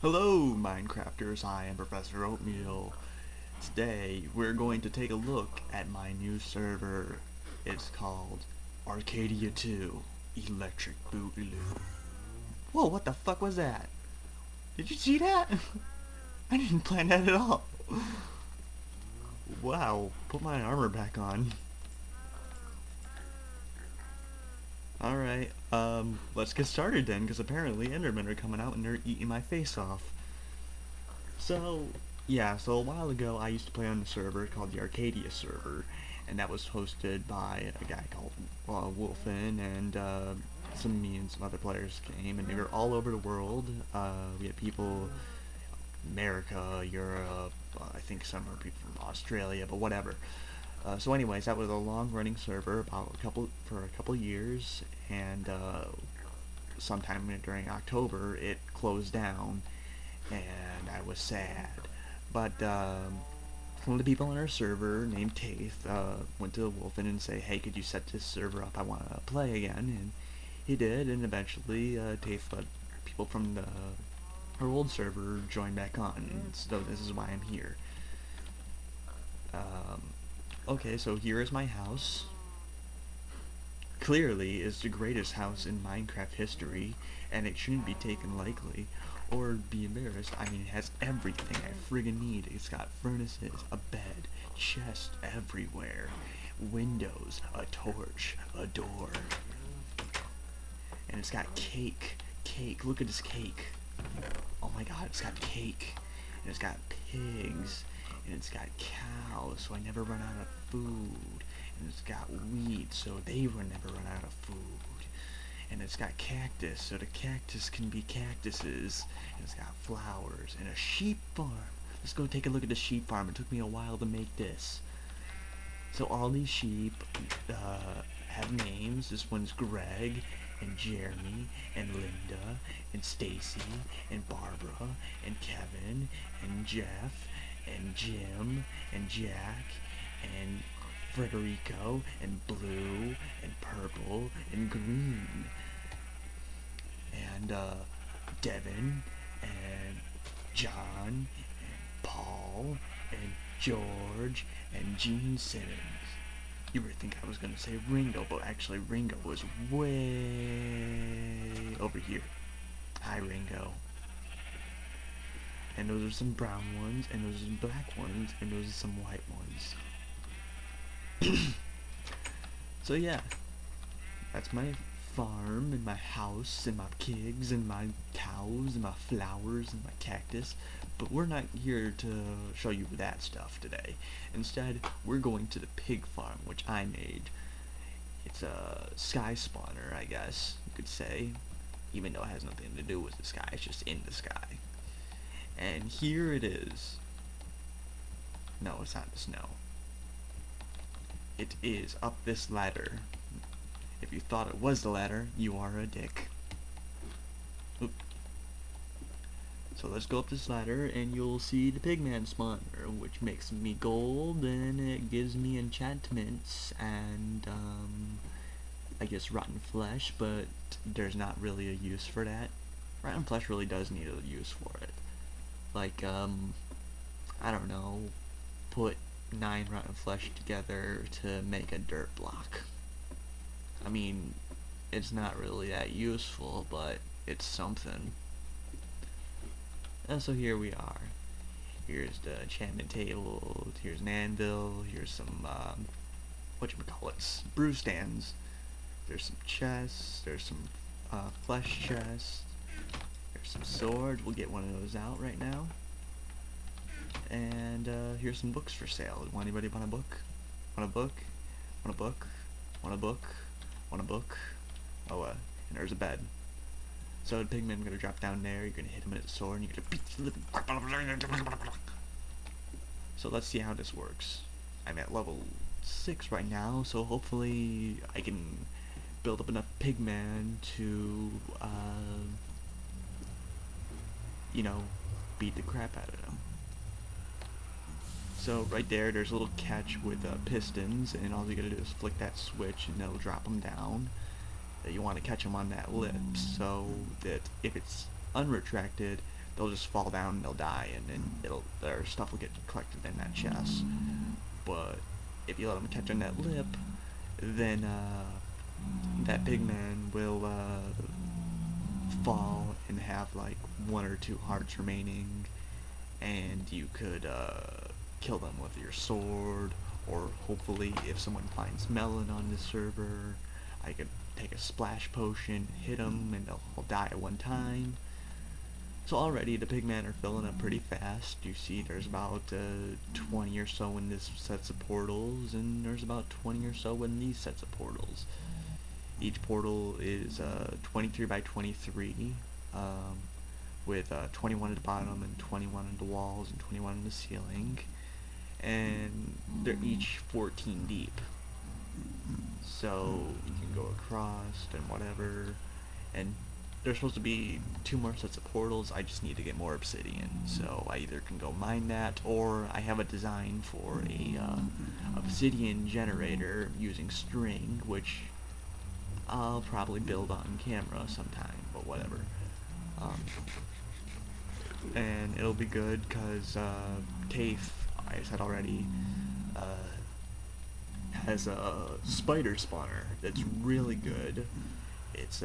Hello, Minecrafters. I am Professor Oatmeal. Today, we're going to take a look at my new server. It's called Arcadia 2 Electric Boogaloo. Whoa, what the fuck was that? Did you see that? I didn't plan that at all. Wow, put my armor back on. Alright, let's get started then, because apparently Endermen are coming out and they're eating my face off. So, yeah, so a while ago I used to play on a server called the Arcadia server, and that was hosted by a guy called Wolfen, and me and some other players came, and they were all over the world. We had people, America, Europe, I think some are people from Australia, but whatever. So anyways, that was a long-running server for a couple years, and sometime during October it closed down, and I was sad. But one of the people on our server named Taith went to Wolfen and say, "Hey, could you set this server up? I want to play again." And he did, and eventually Taith let people from our old server join back on. And so this is why I'm here. Um, okay, so here is my house. Clearly, is the greatest house in Minecraft history, and it shouldn't be taken lightly or be embarrassed. I mean, it has everything I friggin' need. It's got furnaces, a bed, chests everywhere, windows, a torch, a door, and it's got cake. Cake, look at this cake. Oh my god, it's got cake, and it's got pigs, and it's got cows, so I never run out of food, and it's got wheat, so they will never run out of food, and it's got cactus, so the cactus can be cactuses, and it's got flowers, and a sheep farm. Let's go take a look at the sheep farm. It took me a while to make this. So all these sheep have names. This one's Greg, and Jeremy, and Linda, and Stacy, and Barbara, and Kevin, and Jeff, and Jim, and Jack, and Frederico, and blue, and purple, and green, and Devin, and John, and Paul, and George, and Gene Simmons. You would think I was gonna say Ringo, but actually Ringo was way over here. Hi, Ringo. And those are some brown ones, and those are some black ones, and those are some white ones. So yeah, that's my farm, and my house, and my pigs, and my cows, and my flowers, and my cactus. But we're not here to show you that stuff today. Instead, we're going to the pig farm, which I made. It's a sky spawner, I guess you could say, even though it has nothing to do with the sky, it's just in the sky. And here it is. No, it's not the snow. It is up this ladder. If you thought it was the ladder, you are a dick. Oop. So let's go up this ladder, and you'll see the pigman spawner, which makes me gold, and it gives me enchantments, and I guess rotten flesh, but there's not really a use for that. Rotten flesh really does need a use for it. Like, I don't know, put 9 rotten flesh together to make a dirt block. I mean, it's not really that useful, but it's something. And so here we are. Here's the enchantment table, here's an anvil, here's some, whatchamacallits, brew stands. There's some chests, there's some, flesh chests, there's some swords. We'll get one of those out right now. And, here's some books for sale. Anybody want a book? Want a book? Want a book? Want a book? Want a book? Oh, and there's a bed. So the pigman gonna drop down there, you're gonna hit him with a sword, and you're gonna beat the living crap out of him. So let's see how this works. I'm at level 6 right now, so hopefully I can build up enough pigman to, you know, beat the crap out of them. So right there's a little catch with pistons, and all you gotta do is flick that switch, and it'll drop them down. You want to catch them on that lip, so that if it's unretracted, they'll just fall down and they'll die, and then their stuff will get collected in that chest. But if you let them catch on that lip, then that pigman will fall and have like 1 or 2 hearts remaining, and you could kill them with your sword, or hopefully if someone finds melon on the server, I could take a splash potion, hit them, and they'll all die at one time. So already the pigmen are filling up pretty fast. You see there's about 20 or so in this sets of portals, and there's about 20 or so in these sets of portals. Each portal is 23 by 23, with 21 at the bottom and 21 on the walls and 21 on the ceiling, and they're each 14 deep. So you can go across and whatever, and there's supposed to be 2 more sets of portals. I just need to get more obsidian, so I either can go mine that, or I have a design for a obsidian generator using string, which I'll probably build on camera sometime, but whatever. And it'll be good because TAFE, I said already, has a spider spawner that's really good. It's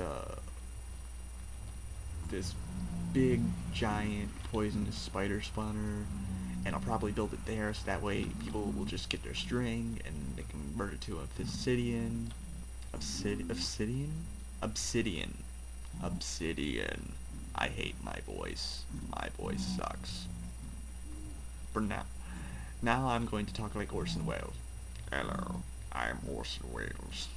this big, giant, poisonous spider spawner, and I'll probably build it there so that way people will just get their string and they can convert it to obsidian. Obsidian. I hate my voice. My voice sucks. For now. Now I'm going to talk like Orson Welles. Hello, I'm Orson Welles.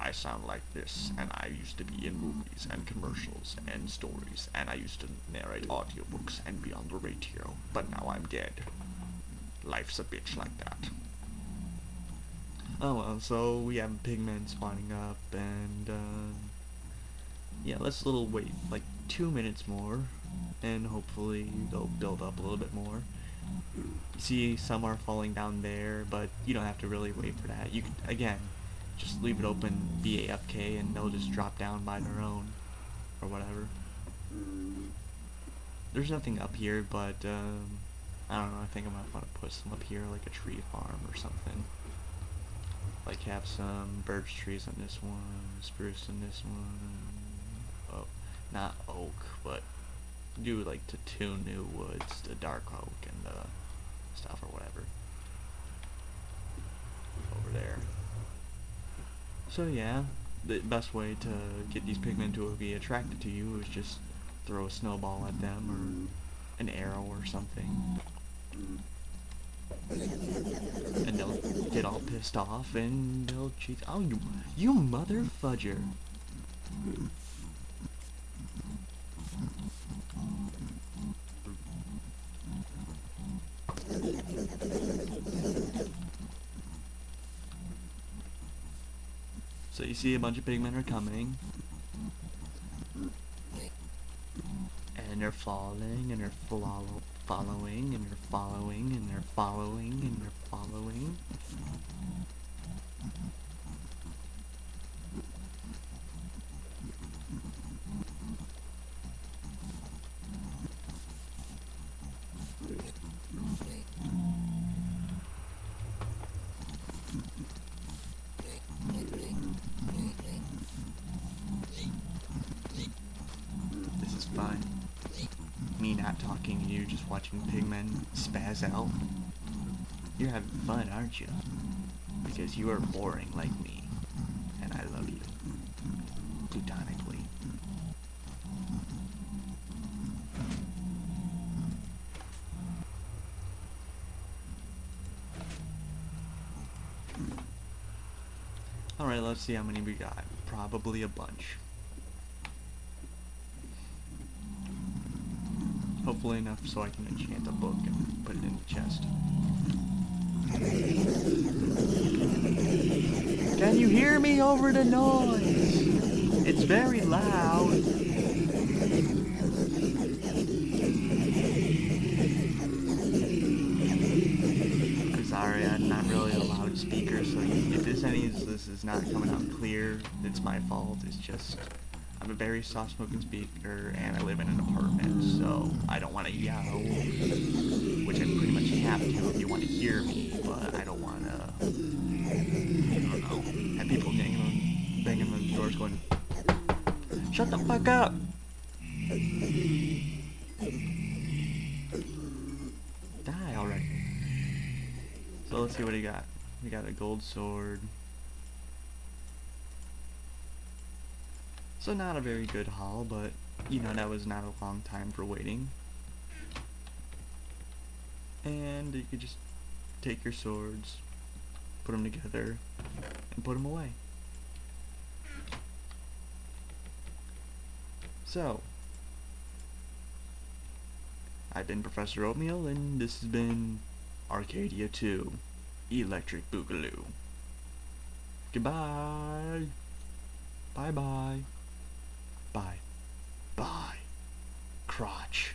I sound like this, and I used to be in movies and commercials and stories, and I used to narrate audiobooks and be on the radio, but now I'm dead. Life's a bitch like that. Oh well, so we have pigmen spawning up, and yeah, let's wait like 2 minutes more, and hopefully they'll build up a little bit more. You see some are falling down there, but you don't have to really wait for that. You can, again, just leave it open, be AFK, and they'll just drop down by their own, or whatever. There's nothing up here, but I don't know, I think I might want to put some up here, like a tree farm or something. Like have some birch trees on this one, spruce on this one, oh, not oak, but do like the 2 new woods, the dark oak and the stuff or whatever. Over there. So yeah, the best way to get these pigmen to be attracted to you is just throw a snowball at them, or an arrow or something. And they'll get all pissed off and they'll cheat. Oh, you mother fudger. So you see a bunch of pigmen are coming, and they're falling, and they're following, and they're following, and they're following, and they're following. This is fun. Me not talking to you, just watching pigmen spaz out. You're having fun, aren't you? Because you are boring like me, and I love you. Platonically. Alright, let's see how many we got. Probably a bunch. Hopefully enough so I can enchant a book and put it in the chest. Can you hear me over the noise? It's very loud. I'm sorry, I'm not really a loudspeaker, so if this is not coming out clear, it's my fault. It's just I'm a very soft-spoken speaker, and I live in an apartment, so I want to yell, which I pretty much have to if you want to hear me, but I don't want to, I don't know, have people banging on the doors going, shut the fuck up! Die already. So let's see what he got. We got a gold sword. So not a very good haul, but you know, that was not a long time for waiting. And you could just take your swords, put them together, and put them away. So, I've been Professor Oatmeal, and this has been Arcadia 2, Electric Boogaloo. Goodbye. Bye-bye. Bye. Bye. Crotch.